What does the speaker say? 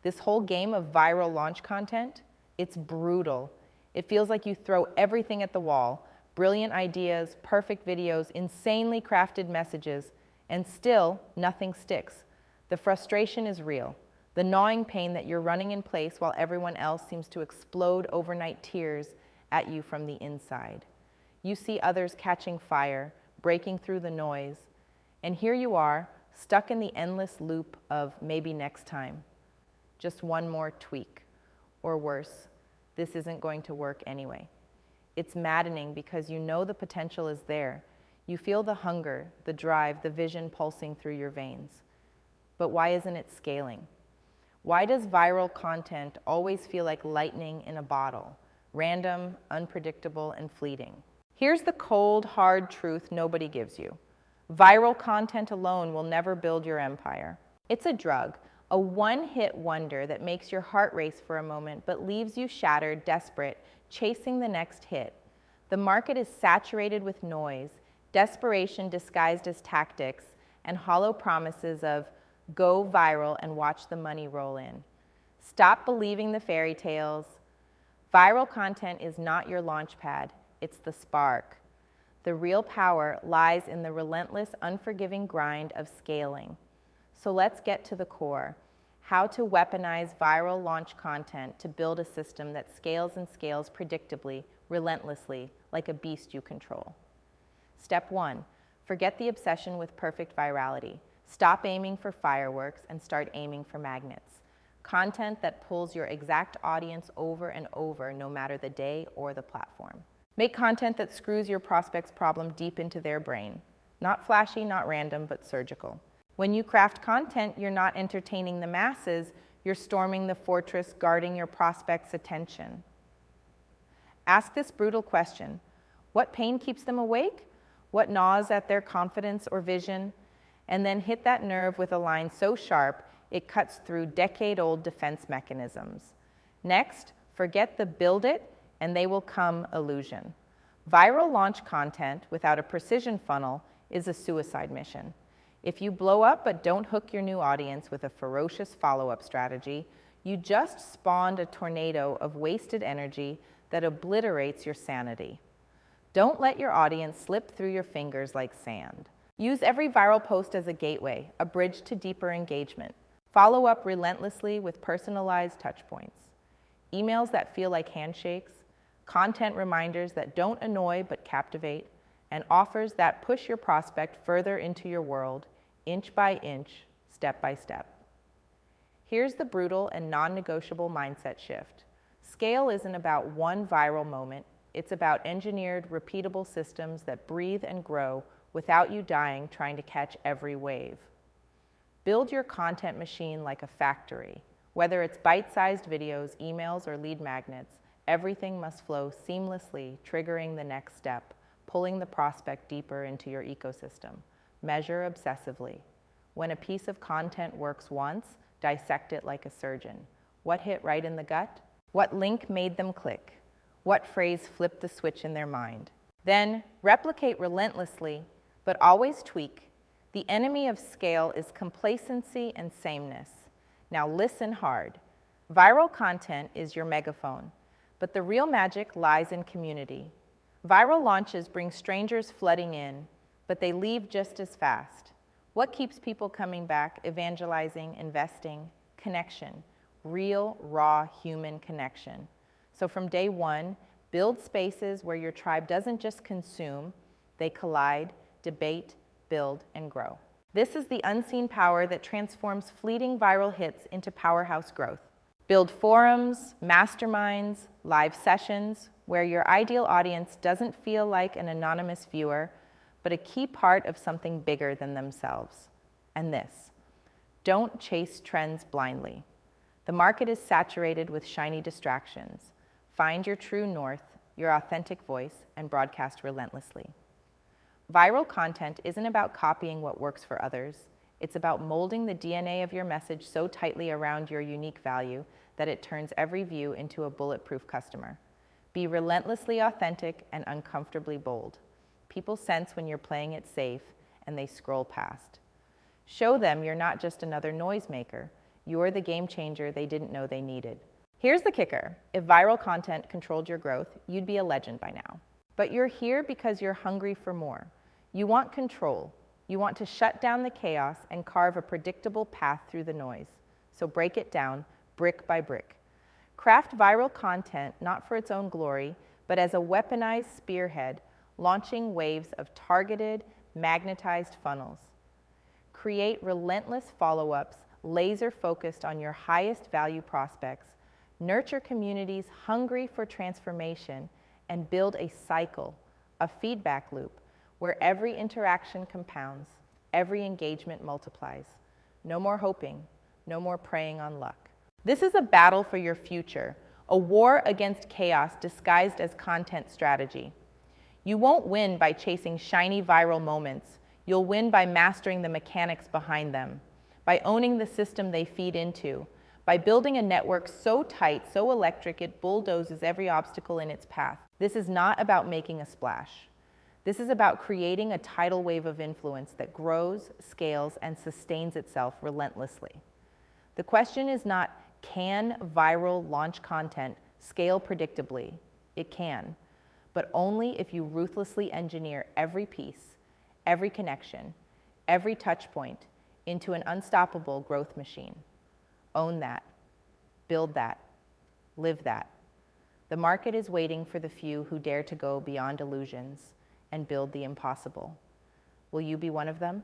This whole game of viral launch content, it's brutal. It feels like you throw everything at the wall, brilliant ideas, perfect videos, insanely crafted messages, and still nothing sticks. The frustration is real. The gnawing pain that you're running in place while everyone else seems to explode overnight tears at you from the inside. You see others catching fire, breaking through the noise, and here you are, stuck in the endless loop of maybe next time. Just one more tweak. Or worse, this isn't going to work anyway. It's maddening because you know the potential is there. You feel the hunger, the drive, the vision pulsing through your veins. But why isn't it scaling? Why does viral content always feel like lightning in a bottle, random, unpredictable, and fleeting? Here's the cold, hard truth nobody gives you. Viral content alone will never build your empire. It's a drug, a one-hit wonder that makes your heart race for a moment but leaves you shattered, desperate, chasing the next hit. The market is saturated with noise, desperation disguised as tactics, and hollow promises of go viral and watch the money roll in. Stop believing the fairy tales. Viral content is not your launch pad, it's the spark. The real power lies in the relentless, unforgiving grind of scaling. So let's get to the core. How to weaponize viral launch content to build a system that scales and scales predictably, relentlessly, like a beast you control. Step 1, forget the obsession with perfect virality. Stop aiming for fireworks and start aiming for magnets. Content that pulls your exact audience over and over, no matter the day or the platform. Make content that screws your prospect's problem deep into their brain. Not flashy, not random, but surgical. When you craft content, you're not entertaining the masses, you're storming the fortress, guarding your prospect's attention. Ask this brutal question: what pain keeps them awake? What gnaws at their confidence or vision? And then hit that nerve with a line so sharp, it cuts through decade-old defense mechanisms. Next, forget the build it, and they will come illusion. Viral launch content without a precision funnel is a suicide mission. If you blow up but don't hook your new audience with a ferocious follow-up strategy, you just spawned a tornado of wasted energy that obliterates your sanity. Don't let your audience slip through your fingers like sand. Use every viral post as a gateway, a bridge to deeper engagement. Follow up relentlessly with personalized touchpoints. Emails that feel like handshakes, content reminders that don't annoy but captivate, and offers that push your prospect further into your world, inch by inch, step by step. Here's the brutal and non-negotiable mindset shift. Scale isn't about one viral moment, it's about engineered, repeatable systems that breathe and grow without you dying trying to catch every wave. Build your content machine like a factory. Whether it's bite-sized videos, emails, or lead magnets, everything must flow seamlessly, triggering the next step, pulling the prospect deeper into your ecosystem. Measure obsessively. When a piece of content works once, dissect it like a surgeon. What hit right in the gut? What link made them click? What phrase flipped the switch in their mind? Then replicate relentlessly, but always tweak. The enemy of scale is complacency and sameness. Now listen hard. Viral content is your megaphone, but the real magic lies in community. Viral launches bring strangers flooding in, but they leave just as fast. What keeps people coming back, evangelizing, investing? Connection. Real, raw, human connection. So from day one, build spaces where your tribe doesn't just consume, they collide, debate, build, and grow. This is the unseen power that transforms fleeting viral hits into powerhouse growth. Build forums, masterminds, live sessions, where your ideal audience doesn't feel like an anonymous viewer, but a key part of something bigger than themselves. And this: don't chase trends blindly. The market is saturated with shiny distractions. Find your true north, your authentic voice, and broadcast relentlessly. Viral content isn't about copying what works for others. It's about molding the DNA of your message so tightly around your unique value that it turns every view into a bulletproof customer. Be relentlessly authentic and uncomfortably bold. People sense when you're playing it safe, and they scroll past. Show them you're not just another noisemaker. You're the game changer they didn't know they needed. Here's the kicker. If viral content controlled your growth, you'd be a legend by now. But you're here because you're hungry for more. You want control. You want to shut down the chaos and carve a predictable path through the noise. So break it down, brick by brick. Craft viral content not for its own glory, but as a weaponized spearhead, launching waves of targeted, magnetized funnels. Create relentless follow-ups, laser-focused on your highest value prospects, nurture communities hungry for transformation, and build a cycle, a feedback loop, where every interaction compounds, every engagement multiplies. No more hoping, no more preying on luck. This is a battle for your future, a war against chaos disguised as content strategy. You won't win by chasing shiny viral moments. You'll win by mastering the mechanics behind them, by owning the system they feed into, by building a network so tight, so electric, it bulldozes every obstacle in its path. This is not about making a splash. This is about creating a tidal wave of influence that grows, scales, and sustains itself relentlessly. The question is not, can viral launch content scale predictably? It can, but only if you ruthlessly engineer every piece, every connection, every touch point into an unstoppable growth machine. Own that, build that, live that. The market is waiting for the few who dare to go beyond illusions and build the impossible. Will you be one of them?